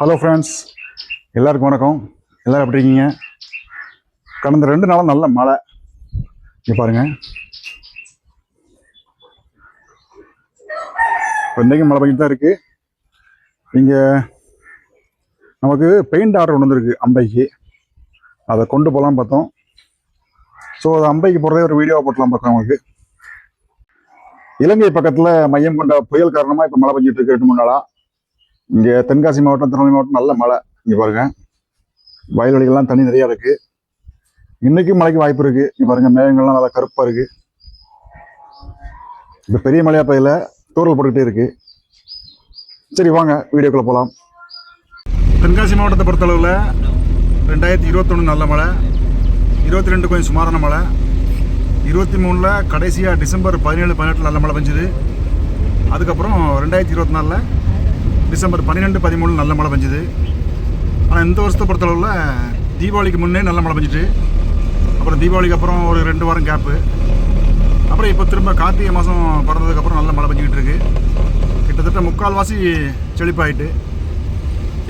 Hello friends, எல்லாருக்கும் வணக்கம். எல்லோரும் எப்படி இருக்கீங்க? கடந்த 2 நாளாக நல்ல மழை. இங்கே பாருங்கள், இப்போ இன்றைக்கும் மழை பெஞ்சிட்டு தான் இருக்குது. இங்கே நமக்கு பெயிண்ட் ஆர்டர் கொண்டு வந்திருக்கு அம்பைக்கு. அதை கொண்டு போகலாம் பார்த்தோம். ஸோ அதை அம்பைக்கு போகிறதே ஒரு வீடியோவை போட்டலாம் பார்த்தோம். நமக்கு இலங்கை பக்கத்தில் மையம் கொண்ட புயல் காரணமாக இப்போ மழை பெஞ்சிட்டு இருக்கு 2-3 நாளாக. இங்கே தென்காசி மாவட்டம், திருநெல்வேலி மாவட்டம் நல்ல மழை. இங்கே பாருங்கள், வயல்வெளிகள்லாம் தண்ணி நிறையா இருக்குது. இன்றைக்கும் மழைக்கு வாய்ப்பு இருக்குது. இங்கே பாருங்கள், மேகங்கள்லாம் நல்லா கருப்பாக இருக்குது. இப்போ பெரிய மழையாக பயில தூரல் போட்டுக்கிட்டே இருக்குது. சரி வாங்க வீடியோக்குள்ளே போகலாம். தென்காசி மாவட்டத்தை பொறுத்தளவில் 2021 நல்ல மழை, 22 கொஞ்சம் சுமாரான மழை, 23 கடைசியாக டிசம்பர் 17-18 நல்ல மழை பெஞ்சுது. அதுக்கப்புறம் 2024 டிசம்பர் 12-13 நல்ல மழை பெஞ்சுது. ஆனால் இந்த வருஷத்தை பொறுத்தளவில் தீபாவளிக்கு முன்னே நல்ல மழை பெஞ்சிட்டு, அப்புறம் தீபாவளிக்கு அப்புறம் ஒரு 2 வாரம் கேப்பு, அப்புறம் இப்போ திரும்ப கார்த்திகை மாதம் பிறந்ததுக்கப்புறம் நல்ல மழை பெஞ்சிக்கிட்டு இருக்குது. கிட்டத்தட்ட 3/4வாசி செழிப்பாயிட்டு.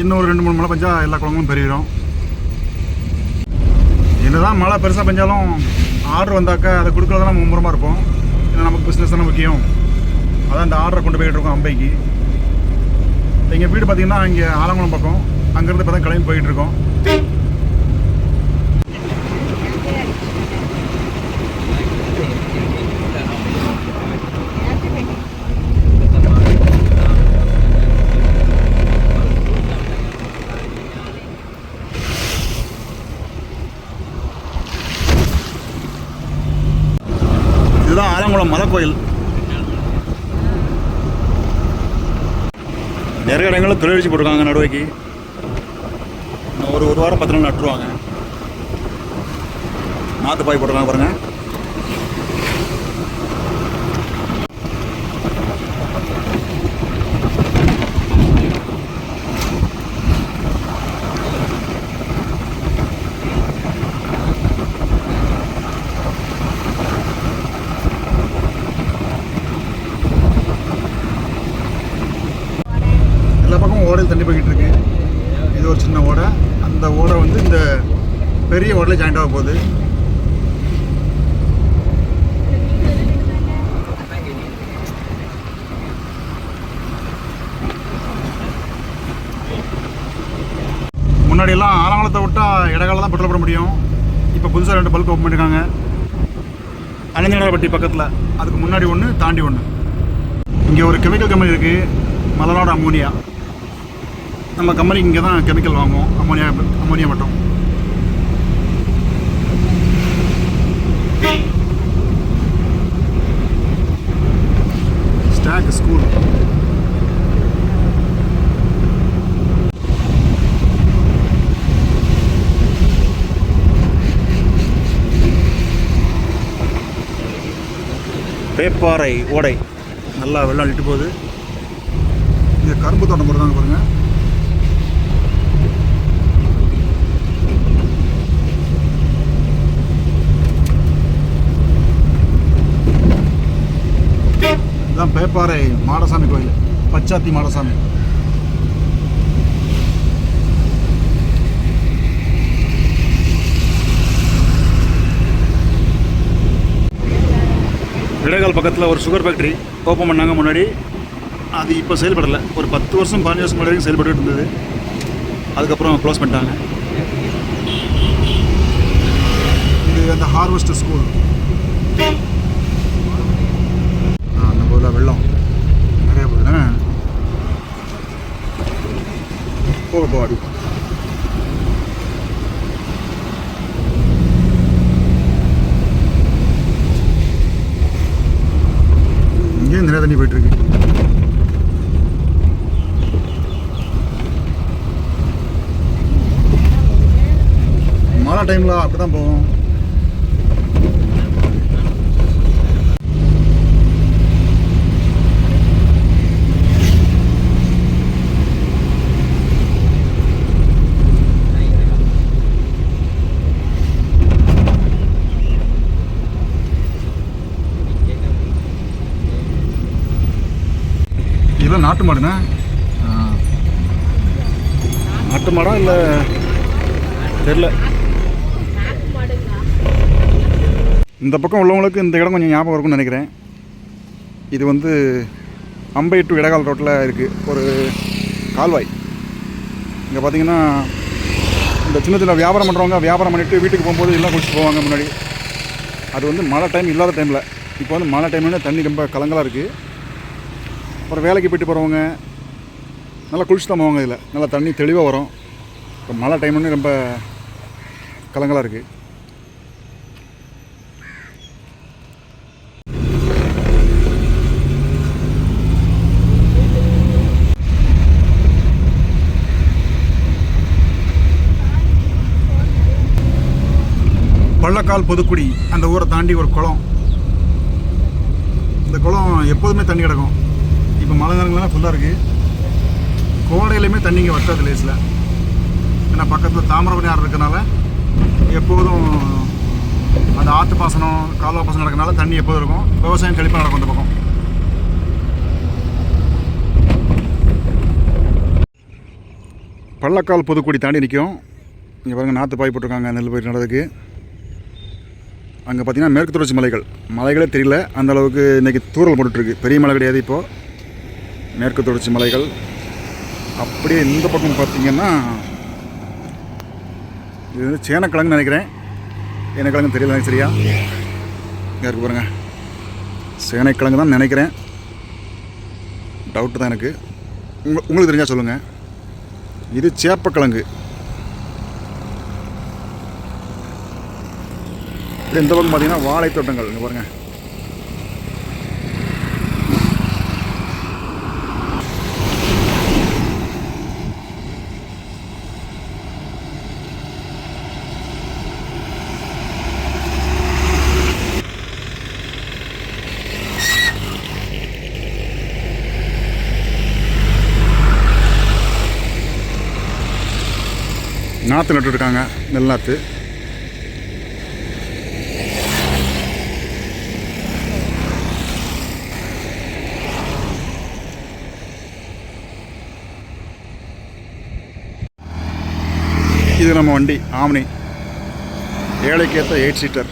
இன்னும் ஒரு 2-3 மழை பெஞ்சால் எல்லா குளங்களும் பெருகிறோம். என்னதான் மழை பெருசாக பெஞ்சாலும் ஆர்டர் வந்தாக்கா அதை கொடுக்குறதெல்லாம் மும்முரமாக இருப்போம். ஏன்னா நமக்கு பிஸ்னஸ் தானே முக்கியம். அதான் இந்த ஆர்டரை கொண்டு போய்கிட்டு இருக்கோம் அம்பைக்கு. எங்கள் வீடு பார்த்திங்கன்னா இங்கே ஆலங்குளம் பக்கம். அங்கேருந்து இப்போ தான் கிளம்பி போயிட்டு இருக்கோம். இதுதான் ஆலங்குளம் மலை கோயில். நிறைய இடங்களில் தொழிற்சி போட்டிருக்காங்க நடுவைக்கு. ஒரு வாரம் 10 நாள் நட்டுருவாங்க. நாற்று பாய் போட்டிருக்காங்க பாருங்கள். எல்லா பக்கமும் ஓடையில் தண்ணி போய்கிட்டு இருக்கு. இது ஒரு சின்ன ஓடை. அந்த ஓடை வந்து இந்த பெரிய ஓடையில் ஜாயிண்ட் ஆக போகுது. முன்னாடியெல்லாம் ஆலங்குளத்தை விட்டால் இடகால தான் பெட்ரோல் போட முடியும். இப்போ புதுசாக 2 பல்க் ஓப்பன் பண்ணியிருக்காங்க. அனந்தநகர்பட்டி பக்கத்தில். அதுக்கு முன்னாடி ஒன்று, தாண்டி ஒன்று. இங்கே ஒரு கெமிக்கல் கம்பெனி இருக்குது, மலநாடு அம்மோனியா. நம்ம கம்பெனி இங்கே தான் கெமிக்கல் வாங்குவோம், அம்மோனியா மட்டும். Stock school. பேப்பாறை ஓடை நல்லா வெள்ளம் அள்ளிட்டு போகுது. இங்கே கரும்பு தோட்டம் போடுறாங்க பாருங்கள். இதுதான் பேப்பாறை மாடசாமி கோயில், பச்சாத்தி மாடசாமி. விடைகால் பக்கத்தில் ஒரு சுகர் ஃபேக்ட்ரி ஓப்பன் பண்ணாங்க முன்னாடி. அது இப்போ செயல்படலை. ஒரு 10 வருஷம் 15 வருஷம் முன்னாடி வரைக்கும் செயல்பட்டு இருந்தது. அதுக்கப்புறம் க்ளோஸ் பண்ணிட்டாங்க. இது அந்த ஹார்வெஸ்ட் ஸ்கூல். அந்த போல வெள்ளம் நிறைய போகுதுண்ணே. போக அடி. இங்கேயும் நிறைய தண்ணி போயிட்டுருக்கு. மழை டைமில் அப்படி தான் போகும். இதெல்லாம் நாட்டு மாடுண்ணா. நாட்டு மாடா இல்லை தெரில. இந்த பக்கம் உள்ளவங்களுக்கு இந்த இடம் கொஞ்சம் ஞாபகம் இருக்கும்னு நினைக்கிறேன். இது வந்து அம்பை டு இடகால் ரோட்டில் இருக்குது ஒரு கால்வாய். இங்கே பார்த்தீங்கன்னா இந்த சின்ன சின்ன வியாபாரம் பண்ணுறவங்க வியாபாரம் பண்ணிவிட்டு வீட்டுக்கு போகும்போது எல்லாம் குளிச்சுட்டு போவாங்க முன்னாடி. அது வந்து மழை டைம் இல்லாத டைமில். இப்போ வந்து மழை டைம்னா தண்ணி ரொம்ப கலங்கலாக இருக்குது. அப்புறம் வேலைக்கு போய்ட்டு போகிறவங்க நல்லா குளிச்சு தான் போவாங்க. இதில் நல்லா தண்ணி தெளிவாக வரும். இப்போ மழை டைம்னு ரொம்ப கலங்கலாக இருக்குது. பள்ளக்கால் பொதுக்குடி அந்த ஊரை தாண்டி ஒரு குளம். இந்த குளம் எப்போதுமே தண்ணி கிடக்கும். இப்போ மழை காலங்கள்லாம் ஃபுல்லாக இருக்குது. கோடையிலையுமே தண்ணி இங்கே வட்டாது லேஸில். ஏன்னா பக்கத்தில் தாமிரபரணி ஆறு இருக்கிறனால எப்போதும் அந்த ஆற்று பாசனம் கால்வா பாசனம் நடக்கிறனால தண்ணி எப்போதும் இருக்கும். விவசாயம் செழிப்பாக நடக்கும் இந்த பக்கம். பள்ளக்கால் பொதுக்குடி தாண்டி நிற்கும். இங்கே பாருங்கள் நாற்று பாய் போட்டிருக்காங்க நெல் பயிர் நடறதுக்கு. அங்கே பார்த்தீங்கன்னா மேற்கு தொடர்ச்சி மலைகளே தெரியல அந்த அளவுக்கு இன்றைக்கி தூறல் போட்டுட்ருக்கு. பெரிய மலை கிடையாது. இப்போது மேற்கு தொடர்ச்சி மலைகள். அப்படியே இந்த பக்கம் பார்த்திங்கன்னா இது வந்து சேனக்கிழங்குன்னு நினைக்கிறேன். சேனக்கிழங்கு தெரியல எனக்கு சரியா. இங்கே இருக்கு பாருங்கள், சேனைக்கிழங்கு தான் நினைக்கிறேன். டவுட்டு தான் எனக்கு. உங்களுக்கு தெரிஞ்சால் சொல்லுங்கள். இது சேப்பக்கிழங்கு. இந்த பக்கம் பார்த்தீங்கன்னா வாழை தோட்டங்கள். இங்கே பாருங்கள், நாற்று நட்டுருக்காங்க. நெல் நாற்று. இது நம்ம வண்டி ஆம்னி, ஏழைக்கேற்ற 8 சீட்டர்.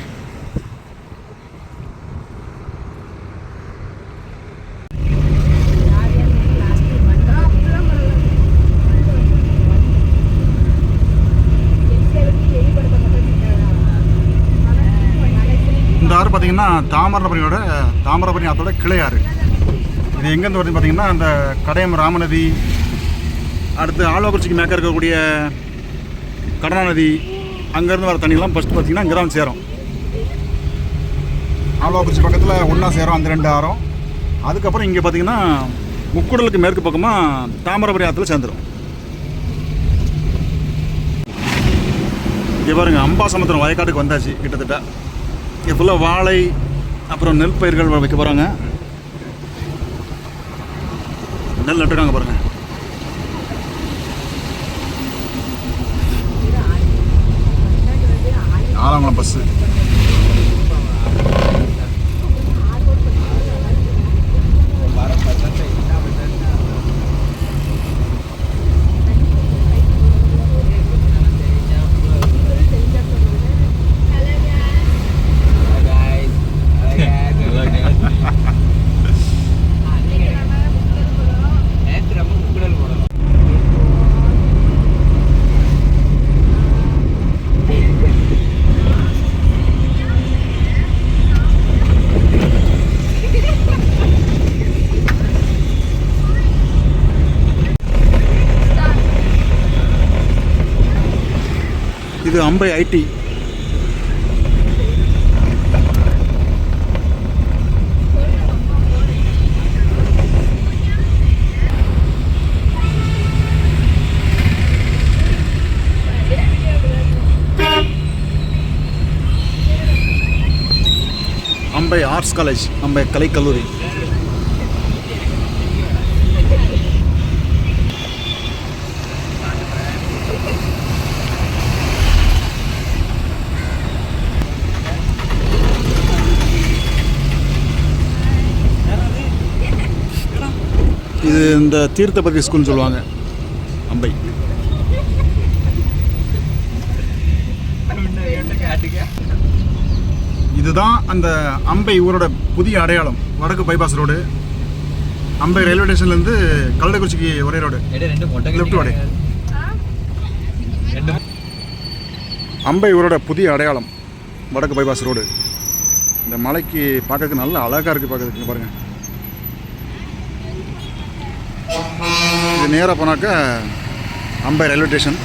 இந்த ஆறு பார்த்தீங்கன்னா தாமிரபரணி ஆற்றோட கிளையாறு. இது எங்கேருந்து வருது பார்த்தீங்கன்னா அந்த கடையம் ராமநதி, அடுத்து ஆழ்வாக்குறிச்சிக்கு மேற்க இருக்கக்கூடிய கடனா நதி, அங்கேருந்து வர தண்ணியெல்லாம் ஃபஸ்ட்டு பார்த்தீங்கன்னா இங்கே தான் சேரும். ஆழ்வாக்குறிச்சி பக்கத்தில் ஒன்றா சேரும் அந்த 2 ஆறும். அதுக்கப்புறம் இங்கே பார்த்தீங்கன்னா முக்குடலுக்கு மேற்கு பக்கமாக தாமிரபரணி ஆற்றுல சேர்ந்துடும். இங்கே பாருங்கள், அம்பாசமுத்திரம் வயக்காட்டுக்கு வந்தாச்சு கிட்டத்தட்ட. இங்கே ஃபுல்லாக வாழை அப்புறம் நெல் பயிர்கள் வைக்க போகிறாங்க. நெல் நட்டுருக்காங்க பாருங்கள். ஆலங்குளம் பஸ்ஸு. இது அம்பை ஐடி. அம்பை ஆர்ட்ஸ் காலேஜ், அம்பை கலைக்கல்லூரி. இது இந்த தீர்த்தபதி ஸ்கூல்னு சொல்லுவாங்க அம்பை. இதுதான் அந்த அம்பை ஊரோட புதிய அடையாளம். வடக்கு பைபாஸ் ரோடு, அம்பை ரயில்வே ஸ்டேஷன்லேருந்து கல்லடைக்குறிச்சிக்கு ஒரே ரோடு, லெஃப்ட் வாடை. அம்பை ஊரோட புதிய அடையாளம் வடக்கு பைபாஸ் ரோடு. இந்த மலைக்கு பார்க்கறதுக்கு நல்ல அழகாக இருக்குது. பார்க்கறதுக்கு பாருங்கள். இது நேராக போனாக்கா அம்பை ரயில்வே ஸ்டேஷன்,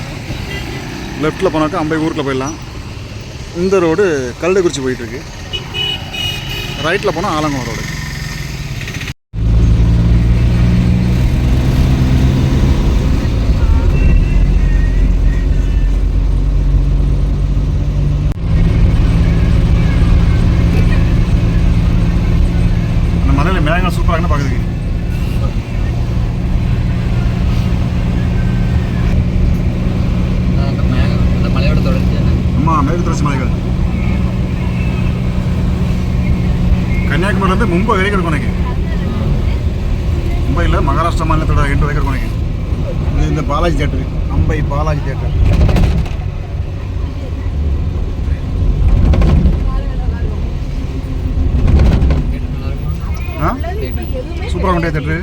லெஃப்ட்டில் போனாக்கா அம்பை ஊருக்குள்ள போயிடலாம். இந்த ரோடு கல்லடைக்குறிச்சி போயிட்டுருக்கு. ரைட்டில் போனால் ஆலங்குளம் ரோடு. அந்த மலையில் மேகங்கள் சூப்பராக பார்க்குறதுக்கு. மேற்கு தொடர்ச்சி மலைகள் கன்னியாகுமரியிலேருந்து மும்பை வரைக்கும் இருக்கும். எனக்கு மும்பையில் மகாராஷ்டிரா மாநிலத்தோட எண்டு வரைக்கும் இருக்கும். எனக்கு இது இந்த பாலாஜி தியேட்டரு, அம்பை பாலாஜி தியேட்டர். சூப்பராக கொண்டே தியேட்டரு.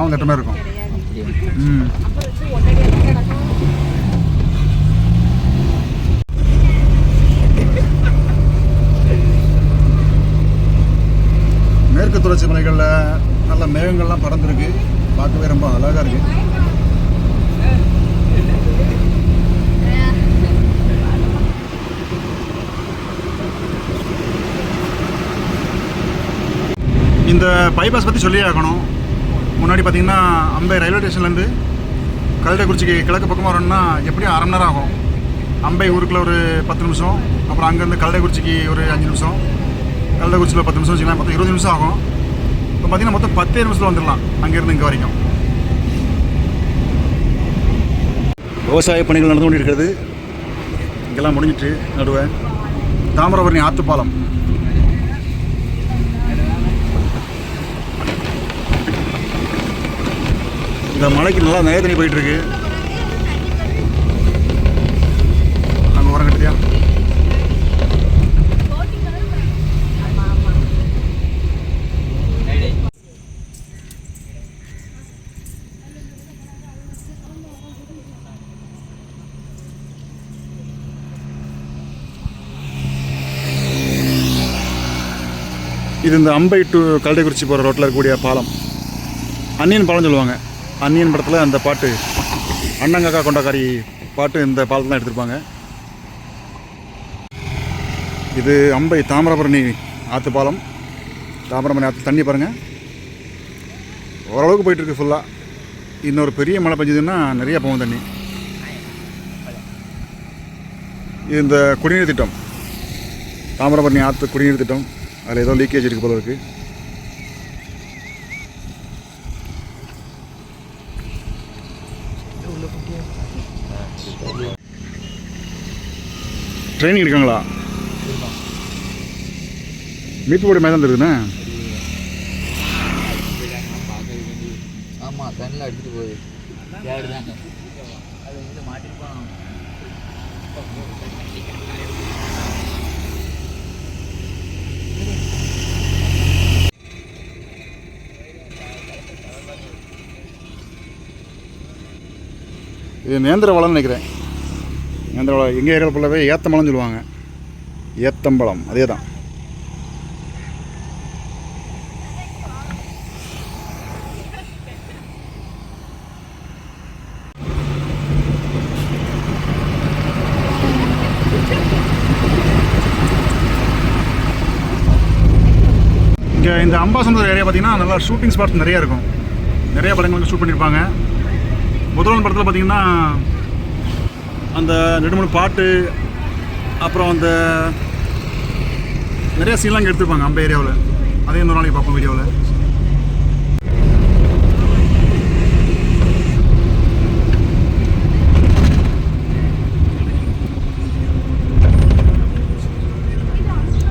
தியேட்டர் மாதிரி இருக்கும். மேற்கு தொடர்ச்சி மலைகளில் நல்ல மேகங்கள்லாம் பறந்துருக்கு. பார்க்கவே ரொம்ப அழகாக இருக்குது. இந்த பைபாஸ் பற்றி சொல்லியே ஆகணும். முன்னாடி பார்த்திங்கன்னா அம்பை ரயில்வே ஸ்டேஷன்லேருந்து கல்லடைக்குறிச்சிக்கு கிழக்கு பக்கமாக வரணும்னா எப்படியும் அரை மணி நேரம் ஆகும். அம்பை ஊருக்குள்ள ஒரு 10 நிமிஷம், அப்புறம் அங்கேருந்து கல்லடைக்குறிச்சிக்கு ஒரு 5 நிமிஷம், கல்லடைக்குறிச்சியில் 10 நிமிஷம் வச்சுக்கலாம். மொத்தம் 20 நிமிஷம் ஆகும். இப்போ பார்த்தீங்கன்னா மொத்தம் 10 நிமிஷத்தில் வந்துடலாம் அங்கேருந்து இங்கே வரைக்கும். விவசாய பணிகள் நடந்து கொண்டு இருக்கிறது. இங்கெல்லாம் முடிஞ்சிட்டு நடுவே தாமிரபரணி ஆற்றுப்பாலம். இந்த மலைக்கு நல்லா நய தண்ணி போயிட்டுருக்கு. நாங்கள் உரம் கட்டியா இது இந்த அம்பை டு கல்லடைக்குறிச்சி போகிற ரோட்டில் இருக்கக்கூடிய பாலம், அன்னியன் பாலம் சொல்லுவாங்க. அன்னியன் படத்தில் அந்த பாட்டு, அண்ணங்காக்கா கொண்டாக்காரி பாட்டு இந்த பாலத்தில் தான் எடுத்திருப்பாங்க. இது அம்பை தாமிரபரணி ஆற்று பாலம். தாமிரபரணி ஆற்று தண்ணி பாருங்கள், ஓரளவுக்கு போயிட்டுருக்கு ஃபுல்லாக. இன்னொரு பெரிய மழை பெஞ்சதுன்னா நிறையா போகும் தண்ணி. இது இந்த குடிநீர் திட்டம், தாமிரபரணி ஆற்று குடிநீர் திட்டம். அதில் ஏதோ லீக்கேஜ் இருக்குது போல இருக்குது. ட்ரைனிங் இருக்காங்களா? மீட்பு போடி மேலே இருக்குதுண்ணே. ஆமாம், தண்ணியில் அடிச்சுட்டு போகுது. கேடு தாங்க அது வந்து மாட்டிருப்பான். இது நேந்திர வளம்னு நினைக்கிறேன். நேந்திர வளம் எங்கள் ஏரியாவில் ஃபுல்லாகவே ஏத்தம்பழம்னு சொல்லுவாங்க. ஏத்தம்பழம் அதே தான். இங்கே இந்த அம்பாசமுத்திரம் ஏரியா பார்த்தீங்கன்னா நல்லா ஷூட்டிங் ஸ்பாட்ஸ் நிறையா இருக்கும். நிறையா படங்களுக்கு ஷூட் பண்ணியிருப்பாங்க. முதல்வன் படத்தில் பார்த்தீங்கன்னா அந்த 2-3 பாட்டு, அப்புறம் அந்த நிறையா சீன்லாம் இங்கே எடுத்துருப்பாங்க அம்பை ஏரியாவில். அதே இன்னொரு நாளைக்கு பார்ப்போம் வீடியோவில்.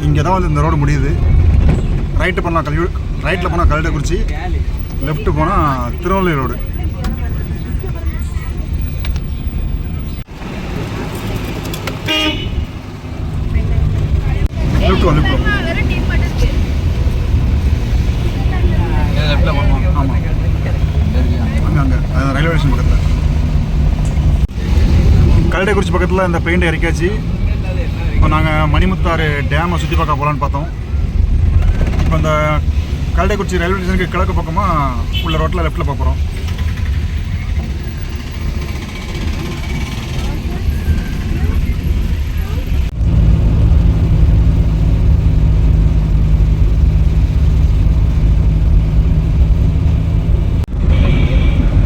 இங்கே தான் வந்து இந்த ரோடு முடியுது. ரைட்டில் போனால் கல்லடைக்குறிச்சி, லெஃப்ட்டு போனால் திருநெல்வேலி ரோடு. ரயில்வே ஸ்டேஷன் பக்கத்தில். கல்லடைக்குறிச்சி பக்கத்தில் இந்த பெயிண்ட் இறக்காச்சு. இப்போ நாங்கள் மணிமுத்தாறு டேமை சுற்றி பார்க்க போகலான்னு பார்த்தோம். இப்போ இந்த கல்லடைக்குறிச்சி ரயில்வே ஸ்டேஷனுக்கு கிழக்கு பக்கமாக உள்ள ரோட்டில் லெஃப்ட்டில் பார்க்குறோம்.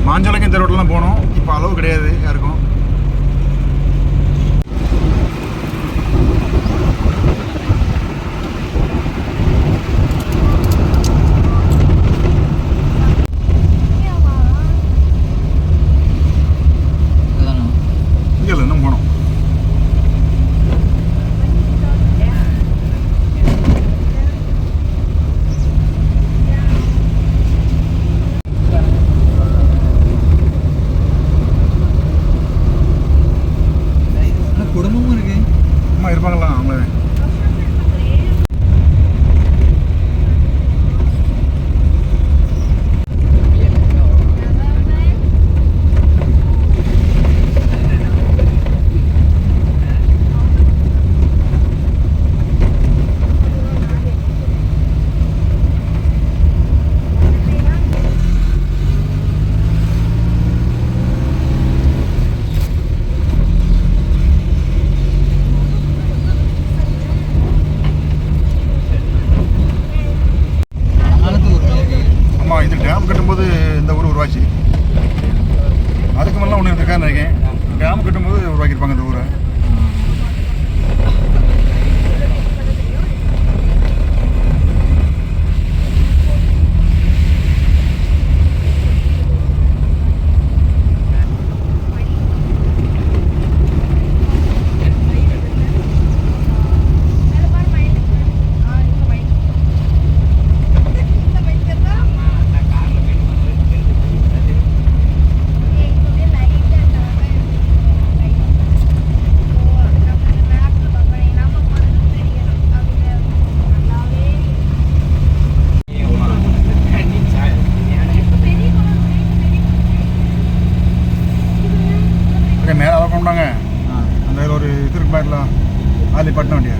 மாஞ்சோலைக்கு இந்த ரோட்டில் தான் போனோம். இப்போ அளவு கிடையாது யாருக்கும். இங்கே இல்லை, இன்னும் போனோம். குடும்பமும் இருக்கு. அம்மா இருப்பாங்களா அவங்களே? இது டேம் கட்டும்போது இந்த ஊர் உருவாச்சு. அதுக்கு மேலே ஒன்று இருக்கான்னு நினைக்கிறேன். டேம் கட்டும்போது உருவாக்கியிருப்பாங்க இந்த ஊரை. மேலே அளவு பண்ணாங்க. அந்த ஒரு இது இருக்கு பாருலாம், அதில் பட்டின வண்டியா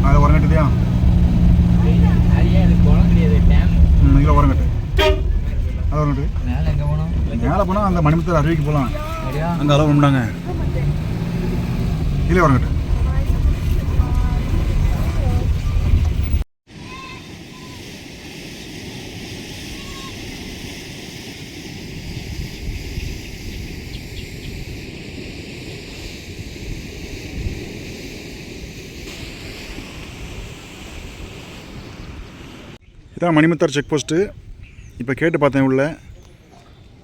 அதில் உரங்கட்டுதியா? இதில் உரங்கட்டு அது உரங்கட்டு. மேலே போனால் அந்த மணிமுத்தாறு அருவிக்கு போகலாம். அங்கே அளவு பண்ணாங்க. இதில் உரங்கட்டு. இதான் மணிமுத்தாறு செக் போஸ்ட்டு. இப்போ கேட்டு பார்த்தேன், உள்ள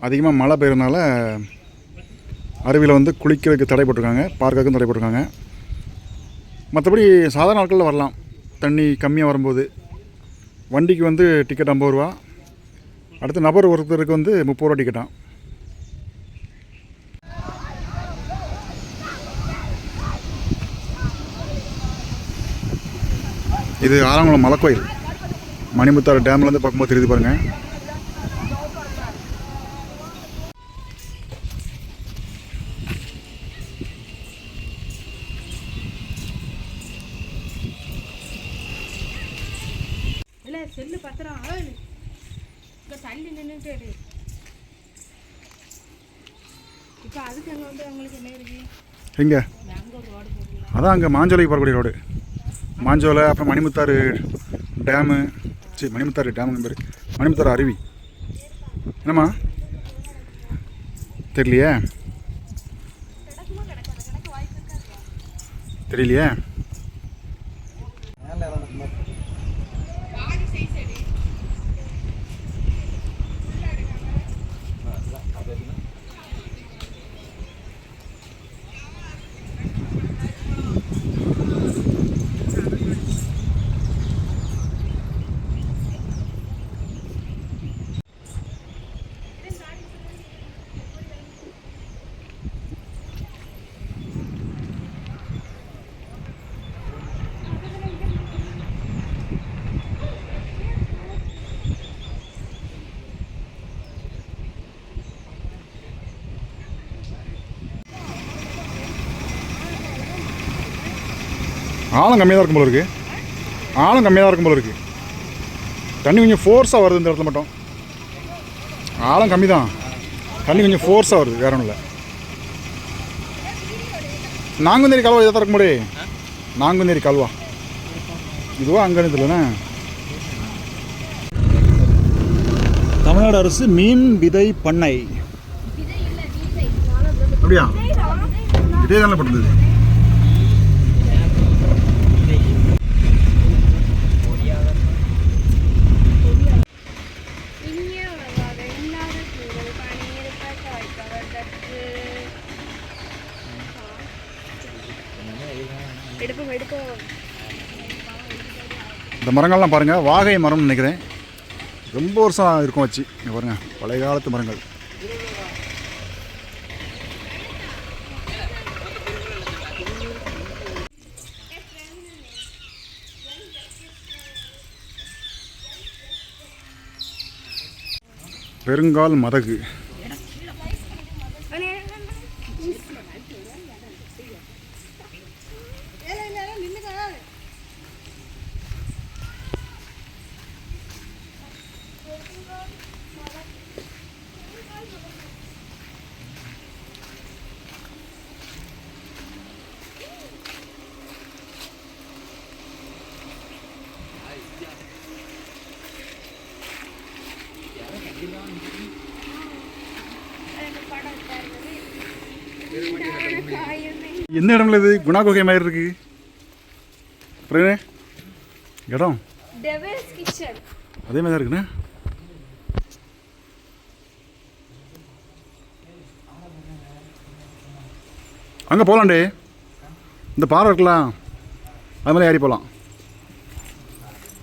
அதிகமாக மழை பெய்யறதுனால அருவியில் வந்து குளிக்கிறதுக்கு தடை போட்டிருக்காங்க, பார்க்கறதுக்கும் தடை போட்டிருக்காங்க. மற்றபடி சாதாரண நாட்களில் வரலாம். தண்ணி கம்மியாக வரும்போது வண்டிக்கு வந்து டிக்கெட் 50 ரூபா. அடுத்து நபர் ஒருத்தருக்கு வந்து 30 ரூபா டிக்கெட்டான். இது ஆலங்குளம் மலைக்கோயில். மணிமுத்தாறு டேம்லேருந்து பார்க்கும்போது தெரியுது பாருங்கள். செல்லு பத்திரம் தள்ளி நின்றுட்டு இப்போ அதுக்கு அங்கே வந்து அவங்களுக்கு என்ன இருக்கு? எங்கே? அங்கே ஒரு ரோடு போடலாம். அதான் அங்கே மாஞ்சோலைக்கு போகக்கூடிய ரோடு. மாஞ்சோலை, அப்புறம் மணிமுத்தாறு டேமு. சரி, மணிமுத்தாறு டேமு பேர் மணிமுத்தாறு அருவி. என்னம்மா தெரியலையே? தெரியலையே? ஆழம் கம்மியாக தான் இருக்கும் போல இருக்குது. ஆழம் கம்மியாக தான் இருக்கும் போல இருக்குது. தண்ணி கொஞ்சம் ஃபோர்ஸாக வருது இந்த இடத்துல மட்டும். ஆழம் கம்மி தான், தண்ணி கொஞ்சம் ஃபோர்ஸாக வருது, வேற ஒன்றும் இல்லை. நாங்குந்தேரி கால்வா இதை தான் இருக்க முடியும். நாங்குந்தேரி கால்வா இதுவா அங்கே இல்லைண்ணே. தமிழ்நாடு அரசு மீன் விதை பண்ணை. அப்படியா? இதே தானே பட்டது. இந்த மரங்கள்லாம் பாருங்கள், வாகை மரம்னு நினைக்கிறேன். ரொம்ப வருஷம் இருக்கும் வச்சு. இங்கே பாருங்கள், பழைய காலத்து மரங்கள். பெருங்கால் மதகு. எந்த இடம்ல இது? குணா குகை மாதிரி இருக்கு. அப்புறம் இடம் அதே மாதிரி தான் இருக்குண்ணே. அங்கே போகலாண்டே, இந்த பாறை இருக்கலாம், அது மாதிரி ஏறி போகலாம்.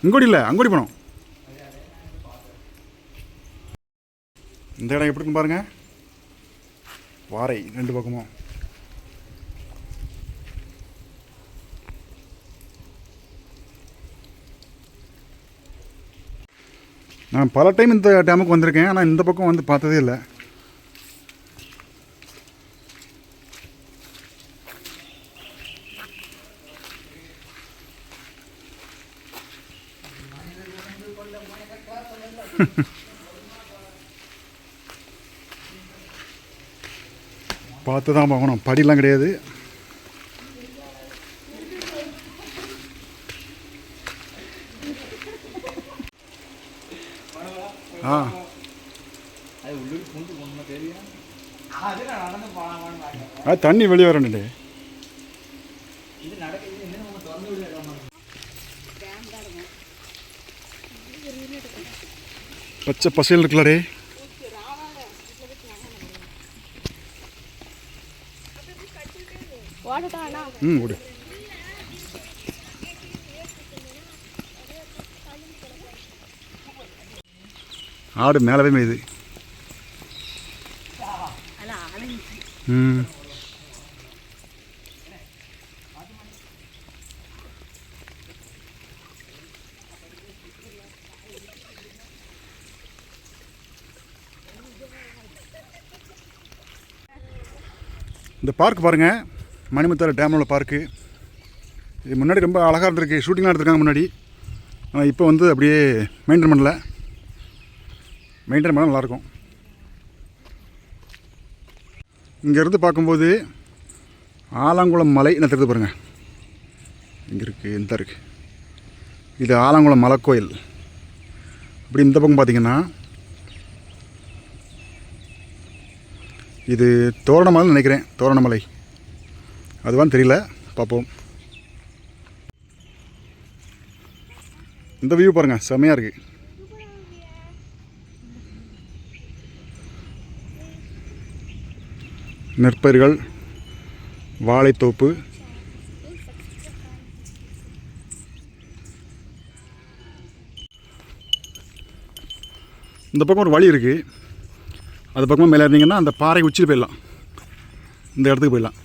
இங்கோடி இல்லை, அங்கோடி போனோம். இந்த இடம் எப்படி இருக்குன்னு பாருங்க, பாறை ரெண்டு பக்கமும். நான் பல டைம் இந்த டேமுக்கு வந்திருக்கேன், ஆனால் இந்த பக்கம் வந்து பார்த்ததே இல்லை. பார்த்து தான் பார்க்கணும், படிலாம் கிடையாது. ஆ அது தண்ணி வெளியே வரணுண்டே. பச்சை பசையில் இருக்கலடே. ம் ஓடு. ஆடு மேலவே மேயுது. ம் இந்த பார்க் பாருங்கள், மணிமுத்தாறு டேமில் உள்ள பார்க்கு. இது முன்னாடி ரொம்ப அழகாக இருந்திருக்கு, ஷூட்டிங்லாம் எடுத்துருக்காங்க முன்னாடி. ஆனால் இப்போ வந்து அப்படியே மெயின்டைன் பண்ணல. மெயின்டைன் பண்ணால் நல்லாயிருக்கும். இங்கேருந்து பார்க்கும்போது ஆலங்குளம் மலை என்ன தெரியுது பாருங்கள். இங்கே இருக்குது, இந்த இருக்குது, இது ஆலங்குளம் மலை கோயில். அப்படி இந்த பக்கம் பார்த்திங்கன்னா இது தோரணமலைன்னு நினைக்கிறேன். தோரணமலை அதுவான்னு தெரியல, பார்ப்போம். இந்த வியூ பாருங்கள், செம்மையாக இருக்குது. நெற்பயிர்கள், வாழைத்தோப்பு. இந்த பக்கம் ஒரு வழி இருக்குது, அது பக்கமாக மேலே இருந்தீங்கன்னா அந்த பாறை உச்சியில் போயிடலாம், இந்த இடத்துக்கு போயிடலாம்.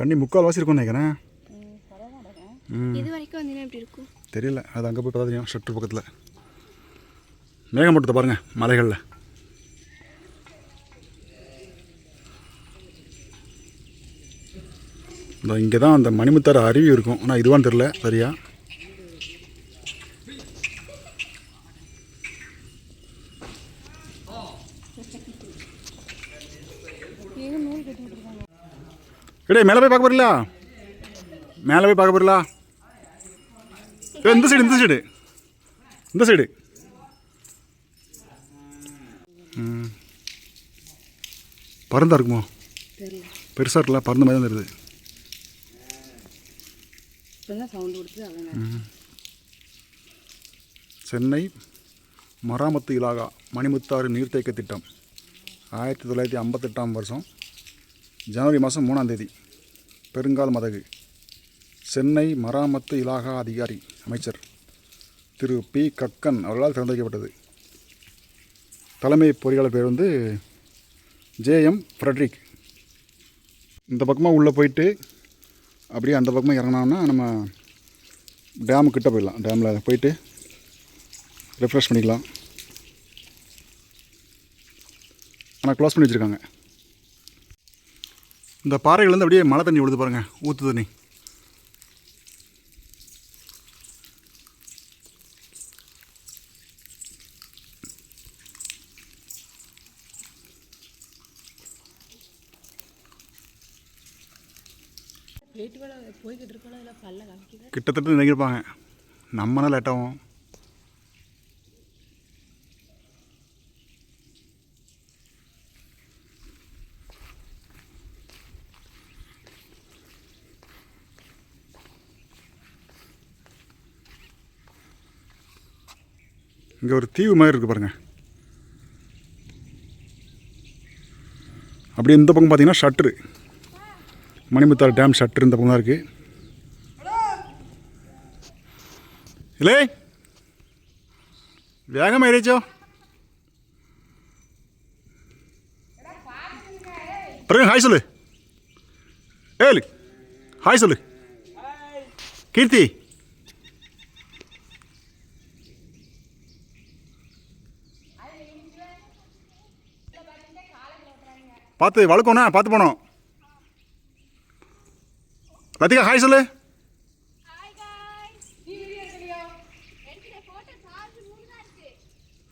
தண்ணி முக்கால்வாசி இருக்கும்னு நினைக்கிறேன். இது வரைக்கும் வந்தீங்கன்னா எப்படி இருக்கும் தெரியல, அது அங்கே போய் பார்த்தா தெரியும். ஷட்டர் பக்கத்தில் மேகமூட்டத்தை பாருங்கள் மலைகளில். இந்த இங்கே தான் அந்த மணிமுத்தாறு அருவி இருக்கும். ஆனால் இதுவான்னு தெரில சரியா. இடையே மேலே போய் பார்க்க போறீங்களா? மேலே போய் பார்க்க போறீங்களா? இந்த சைடு இந்த சைடு இந்த சைடு. பருந்தா இருக்குமோ? பெருசாக இருக்குல்ல, பறந்த மாதிரி தான் தெரியுது. சென்னை மராமத்து இலாகா மணிமுத்தாறு நீர்த்தேக்க திட்டம் 1958ஆம் வருஷம் ஜனவரி மாதம் 3ஆம் தேதி பெருங்கால் மதகு சென்னை மராமத்து இலாகா அதிகாரி அமைச்சர் திரு பி. கக்கன் அவர்களால் திறந்து வைக்கப்பட்டது. தலைமை பொறியாளர் பேர் வந்து ஜே.எம். ஃப்ரெட்ரிக். இந்த பக்கமாக உள்ளே போயிட்டு அப்படியே அந்த பக்கமாக இறங்கினோம்னா நம்ம டேமுக்கிட்ட போயிடலாம். டேமில் போயிட்டு ரெஃப்ரெஷ் பண்ணிக்கலாம். ஆனால் க்ளோஸ் பண்ணி வச்சுருக்காங்க. இந்த பாறைகள்லேருந்து அப்படியே மழை தண்ணி விழுது பாருங்கள், ஊற்று தண்ணி. கிட்டத்தட்ட நினைக்கிருப்பாங்க, நம்மனா லேட்டாகும். இங்கே ஒரு தீவு மாதிரி இருக்குது பாருங்கள். அப்படியே இந்த பக்கம் பார்த்தீங்கன்னா ஷட்ரு, மணிமுத்தாறு டேம் ஷட்ரு இந்த பக்கம் தான் இருக்குது. இல்லை வேகமாக ஏறிச்சோ. பிறகு ஹாய் சொல்லு. ஏழு ஹாய் சொல்லு கீர்த்தி. பார்த்து வழுக்கோண்ணா, பார்த்து போனோம். லத்திகா ஹாய் சொல்லு.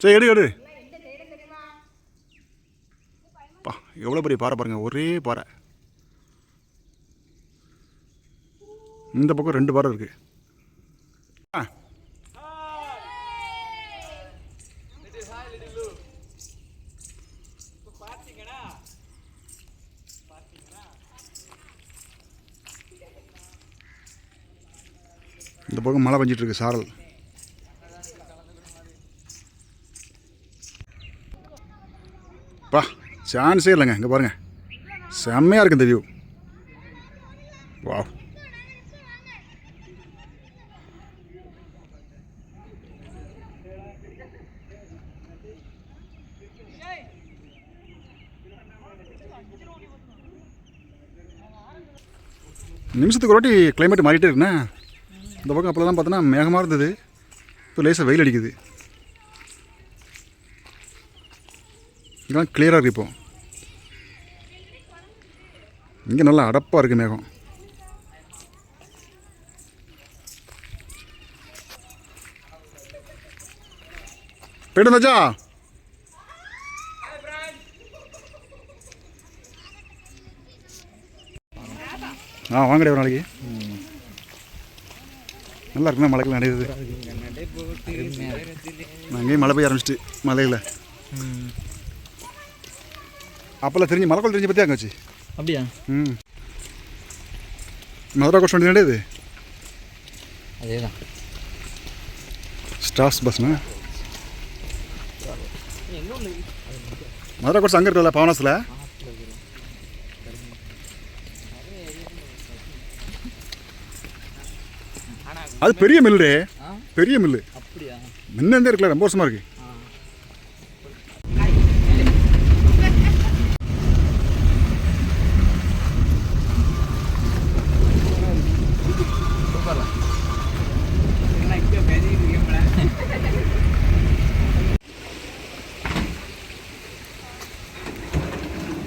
சரி எடு எடு. பா எவ்வளோ பெரிய பாறை பாருங்கள், ஒரே பாறை. இந்த பக்கம் 2 பாறை இருக்குது. இந்த பக்கம் மழை பெஞ்சிட்ருக்கு, சாரல். பா சான்ஸே இல்லைங்க. இங்கே பாருங்கள், செம்மையாக இருக்குது இந்த வியூ. வாவ். நிமிஷத்துக்கு ஒரு வாட்டி கிளைமேட் மாறிட்டே இருக்குண்ணே. இந்த பக்கம் அப்போலாம் பார்த்தோன்னா மேகமாக இருந்தது, இப்போ லேசாக வெயில் அடிக்குது. இதெல்லாம் கிளியராக இருக்குது. இப்போ இங்கே நல்லா அடப்பாக இருக்குது மேகம். போய்ட்டு வந்தாச்சா? வாங்கடே ஒரு நாளைக்கு. நல்லா இருக்குண்ணா, மழைக்கெல்லாம் நடையுது. அங்கேயும் மழை பெய்ய ஆரம்பிச்சிட்டு மலையில். அப்போல்லாம் தெரிஞ்சு மலைக்குள்ள தெரிஞ்ச பற்றி அங்கே வச்சு. அப்படியா? மதுரா கோட்ஸ் வண்டி நடையுது. அதே தான் ஸ்டார்ஸ் பஸ்ண்ணா. மதுரா கோட்ஸ் அங்கே இருக்குல்ல பவனாஸில். அது பெரிய மில்லு, பெரிய மில்லு. அப்படியா? முன்னே இருக்குல்ல, ரொம்ப வருஷமாக இருக்குது.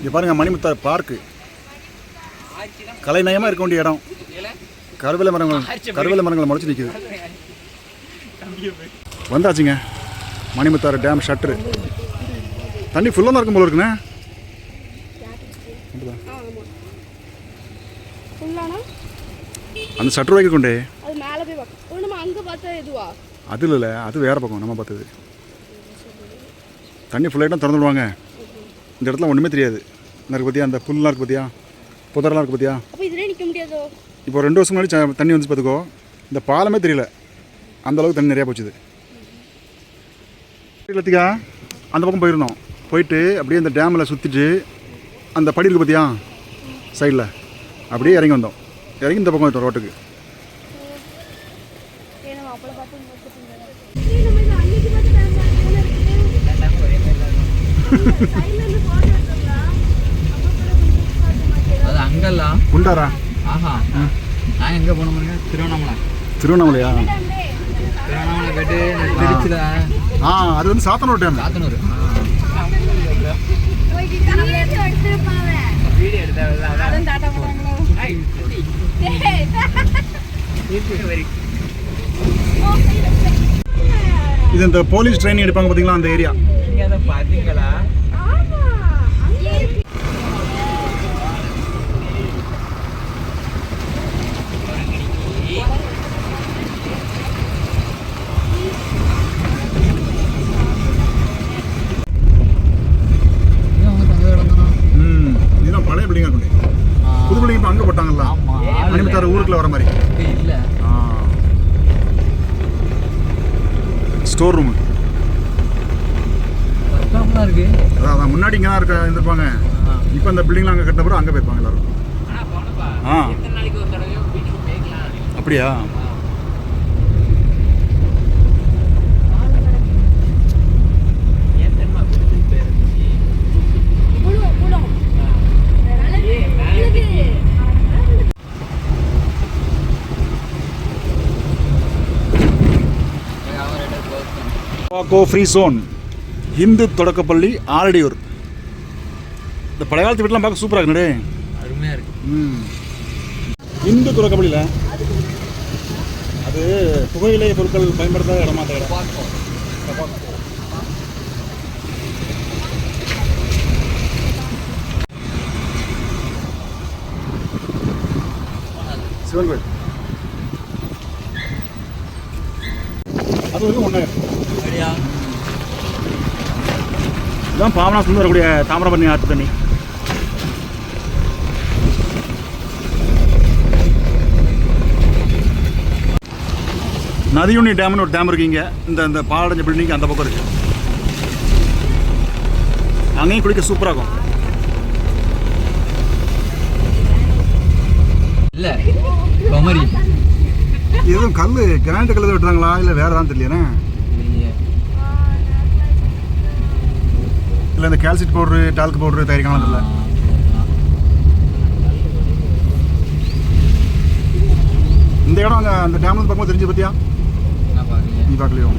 இங்கே பாருங்கள் மணிமுத்தார் பார்க்கு, கலைநயமாக இருக்க வேண்டிய இடம். கருவேல மரங்கள் முளைச்சி நிற்குது. வந்தாச்சுங்க மணிமுத்தாறு டேம் ஷட்டரு. தண்ணி ஃபுல்லாக தான் இருக்கும் போல இருக்குண்ணே. அந்த ஷட்டர் வைக்க கொண்டே அது இல்லை, அது வேறு பக்கம் நம்ம பார்த்தது. தண்ணி ஃபுல்லாகிட்டும் திறந்து விடுவாங்க. இந்த இடத்துல ஒன்றுமே தெரியாது. இருக்கு பார்த்தியா, அந்த புல்லாம் இருக்குது பார்த்தியா, புதரெல்லாம் இருக்குது பார்த்தியா. இப்போ 2 வருஷம் முன்னாடி தண்ணி வந்து பார்த்துக்கோ, இந்த பாலமே தெரியல, அந்தளவுக்கு தண்ணி நிறையா போச்சுது. லத்திகா அந்த பக்கம் போயிருந்தோம். போயிட்டு அப்படியே அந்த டேமில் சுற்றிட்டு அந்த படி இருக்குது பார்த்தியா சைடில், அப்படியே இறங்கி வந்தோம். இறங்கி இந்த பக்கம் வந்துட்டோம் ரோட்டுக்கு. அது அங்கெல்லாம் குண்டாரா? ஆஹா, நான் எங்கே போன திருவண்ணாமலை. திருவண்ணாமலையா? திருவண்ணாமலை போயிட்டு திருச்சியில் அது வந்து சாத்தனூர் டேம். சாத்தனூர் இது இந்த போலீஸ் ட்ரைனிங் எடுப்பாங்க பார்த்தீங்களா, அந்த ஏரியா. நீங்கள் அதை பார்த்தீங்களா? இதுதான் பழைய பில்டிங்காக இருக்கும். புது பில்டிங் இப்போ அங்கே போட்டாங்கல்ல, மணிமுத்தாறு ஊருக்குள்ள வர மாதிரி. இல்லை, ஸ்டோர் ரூமு இருக்கு. அதான் முன்னாடி இங்கே தான் இருந்திருப்பாங்க. இப்போ அந்த பில்டிங்லாம் அங்கே கட்டின பிறகு அங்கே போயிருப்பாங்க எல்லாரும். அப்படியா? ஃப்ரீ ஜோன் இந்து தொடக்கப்பள்ளி ஆலடியூர். இந்த பழைய காலத்து வீட்டெலாம் பார்க்க சூப்பராக இருக்குடே, அருமையாக இருக்கு. இந்து தொடக்கப்பள்ளியில் அது புகையிலை பொருட்கள் பயன்படுத்தாத இடமா அந்த இடம். சிவன் கோயில் அது வந்து ஒன்றாயிரம். இதுதான் பாபநாசத்துலேருந்து வரக்கூடிய தாமிரபரணி ஆற்று தண்ணி. நதியுண்ணி டேம்னு ஒரு டேம் இருக்குங்க. இந்த பாலடைஞ்ச பில்டிங் அந்த பக்கம் இருக்குது. அங்கேயும் குளிக்க சூப்பராக இருக்கும். இல்லை குமரி எதுவும் கல் கிராண்ட் கல் விட்டுறாங்களா இல்லை வேறு தான் தெரியலண்ணே. இல்லை இந்த கால்சிட் பவுட்ரு டால்க் பவுட்ரு தயாரிக்கலாம் இல்லை. இந்த இடம் அங்கே அந்த டேம் வந்து பார்க்கும்போது தெரிஞ்சு பார்த்தியா? நீ பார்க்கலையோ?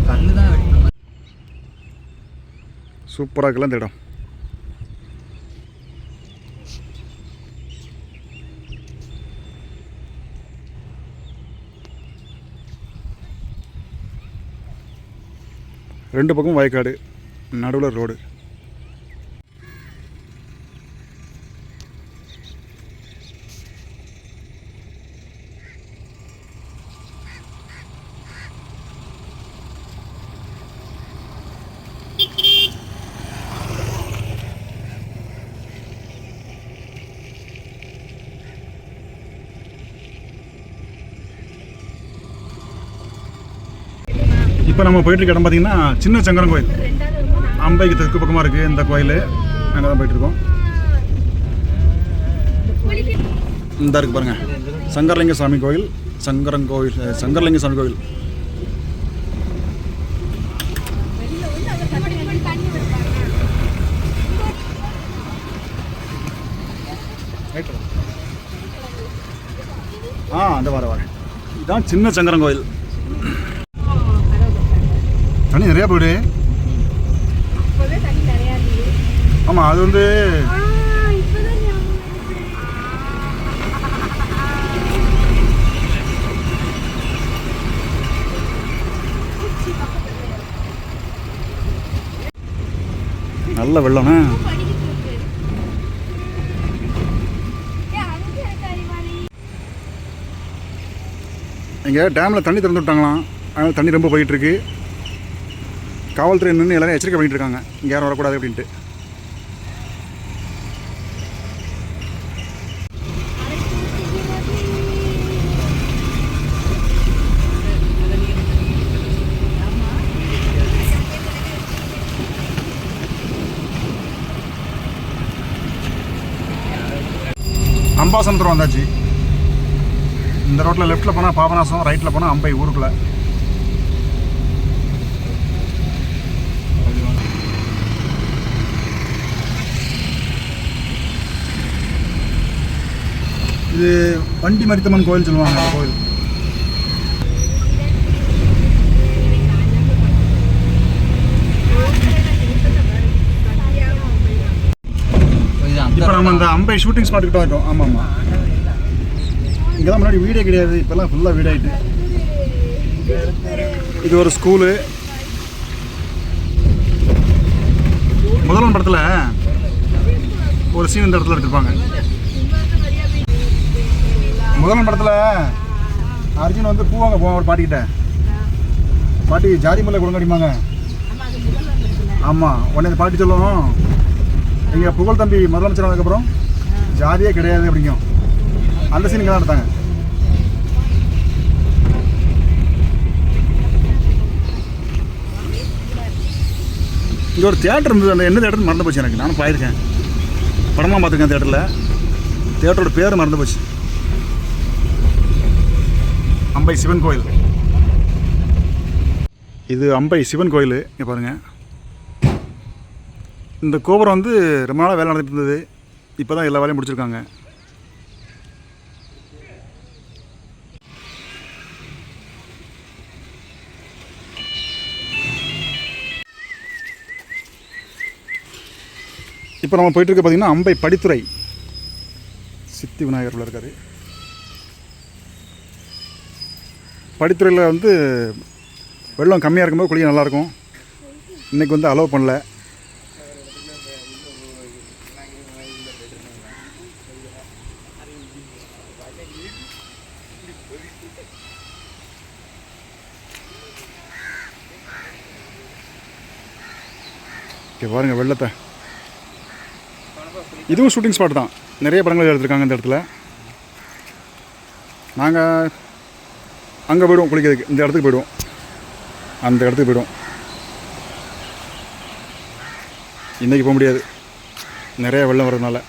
கல் தான் சூப்பராக இருக்குல்ல இந்த இடம். ரெண்டு பக்கம் வயக்காடு, நடுவில் ரோடு. இப்போ நம்ம போயிட்டுருக்க இடம் பார்த்தீங்கன்னா சின்ன சங்கரன் கோயில். அம்பைக்கு தெற்கு பக்கமாக இருக்குது இந்த கோயில். அங்கே தான் போயிட்டுருக்கோம். இந்த இருக்குது பாருங்கள், சங்கரலிங்க சாமி கோயில். சங்கரலிங்க சாமி கோயில். அந்த வரேன். இதான் சின்ன சங்கரன் கோயில். தண்ணி நிறையா போயிடு. அப்போவே தண்ணி நிறையா இருந்தது. ஆமாம், அது வந்து இப்போதான் நல்ல வெள்ளம்ண்ணா. படிக்கிட்டு இருக்கு. அங்கே இருக்க அறிவாளி. இங்கே டேமில் தண்ணி திறந்து விட்டாங்களாம், அதனால் தண்ணி ரொம்ப போயிட்டுருக்கு. காவல்துறை நின்று எல்லாரும் எச்சரிக்கை பண்ணிட்டு இருக்காங்க, இங்கே யாரும் வரக்கூடாது அப்படின்ட்டு. அம்பாசமுத்திரம் வந்தாச்சு. இந்த ரோட்டில் லெஃப்ட்டில் போனால் பாபநாசம், ரைட்டில் போனால் அம்பை ஊருக்குள்ளே. இது வண்டி மரித்தம்மன் கோயில் சொல்லுவாங்க, அந்த கோயில். இப்போ நம்ம இந்த அம்பை ஷூட்டிங் ஸ்பாட் கிட்ட வந்துட்டோம். ஆமாம் ஆமாம், இங்கே தான் முன்னாடி வீடே கிடையாது, இப்போல்லாம் ஃபுல்லாக வீடாயிட்டு. இது ஒரு ஸ்கூலு. முதலாம் படத்தில் ஒரு சீன் இந்த இடத்துல எடுத்துருப்பாங்க. முதலாம் படத்தில் அர்ஜுன் வந்து பூவாங்க போவாங்க ஒரு பாட்டிக்கிட்ட. பாட்டி ஜாதி முல்லை கொடுங்க அடிப்பாங்க. ஆமாம், உடனே அந்த பாட்டி சொல்லுவோம், எங்கள் புகழ் தம்பி முதலமைச்சர் ஆனதுக்கப்புறம் ஜாதியே கிடையாது அப்படிங்கும். அந்த சீனுக்கு தான் எடுத்தாங்க. இங்கே ஒரு தியேட்டர் இருந்தது, அந்த என்ன தியேட்டர்னு மறந்து போச்சு எனக்கு. நானும் போயிருக்கேன், படமாக பார்த்துருக்கேன் தேட்டரில். தியேட்டரோட பேர் மறந்து போச்சு. அம்பை சிவன் கோயில். இது அம்பை சிவன் கோயில். இங்கே பாருங்கள், இந்த கோபுரம் வந்து ரொம்ப நாளாக வேலை நடந்துட்டு இருந்தது. இப்போ தான் எல்லா வேலையும் முடிச்சிருக்காங்க. இப்போ நம்ம போயிட்டு இருக்க பார்த்தீங்கன்னா அம்பை படித்துறை சித்தி விநாயகர் உள்ள இருக்காரு. படித்துறையில் வந்து வெள்ளம் கம்மியாக இருக்கும்போது குளிக்க நல்லாயிருக்கும். இன்றைக்கி வந்து அலோவ் பண்ணல. பாருங்கள் வெள்ளத்தை. இதுவும் ஷூட்டிங் ஸ்பாட் தான், நிறைய படங்கள் எடுத்திருக்காங்க இந்த இடத்துல. நாங்கள் அங்கே போய்டுவோம் குளிக்கிறதுக்கு, இந்த இடத்துக்கு போய்டுவோம், அந்த இடத்துக்கு போய்டுவோம். இன்றைக்கி போக முடியாது, நிறைய வெள்ளம் வர்றதுனால.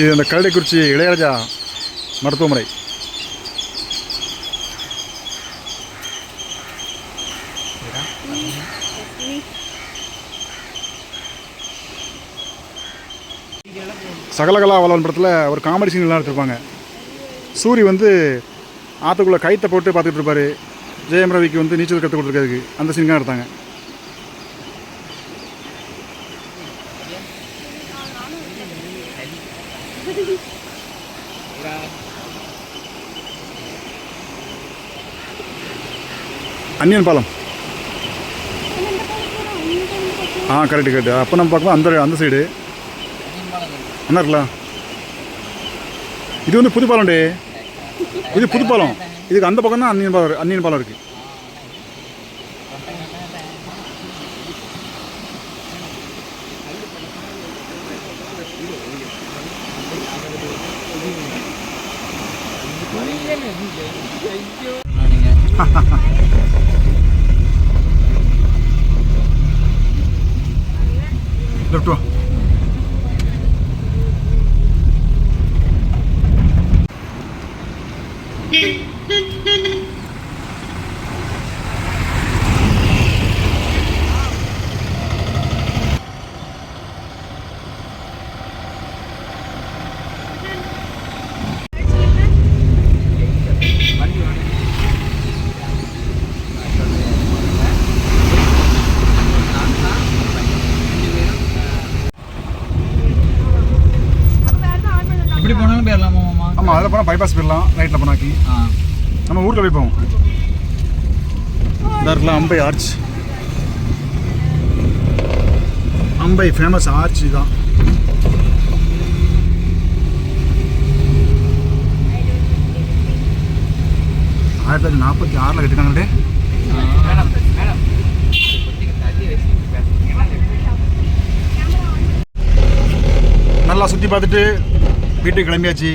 இது அந்த கரடிக்குறிச்சி இளையராஜா மருத்துவமனை. சகலகலா வளவன் படத்தில் ஒரு காமெடி சீன்லாம் எடுத்திருப்பாங்க. சூரி வந்து ஆற்றுக்குள்ளே கைத்தை போட்டு பார்த்துட்டு இருப்பார், ஜெயம் ரவிக்கு வந்து நீச்சல் கற்றுக் கொடுத்துருக்காருக்கு. அந்த சீன் தான் எடுத்தாங்க. அன்னியன் பாலம். கரெக்டு. அப்போ நம்ம பார்க்கும்போது அந்த சைடு என்ன இருக்கலாம். இது வந்து புது பாலம்டே, இது புது பாலம். இதுக்கு அந்த பக்கம் தான் அன்னியன் பாலம் இருக்குது. லெஃப்ட் வா. ஆமாம் அதில் போனால் பைபாஸ் போயிடலாம் ரைட்டில் போனாக்கி ஆ நம்ம ஊருக்கு போய் போவோம். இந்த இருக்கலாம் அம்பை ஆர்ச். அம்பை ஃபேமஸ் ஆர்ச் தான். ஆயிரத்தி 1946 கட்டினாங்களே. நல்லா சுற்றி பார்த்துட்டு வீட்டுக்கு கிளம்பியாச்சு.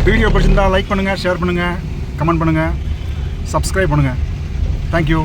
வீடியோ பிடிச்சிருந்தா லைக் பண்ணுங்கள், ஷேர் பண்ணுங்கள், கமெண்ட் பண்ணுங்கள், சப்ஸ்கிரைப் பண்ணுங்கள். தேங்க்யூ.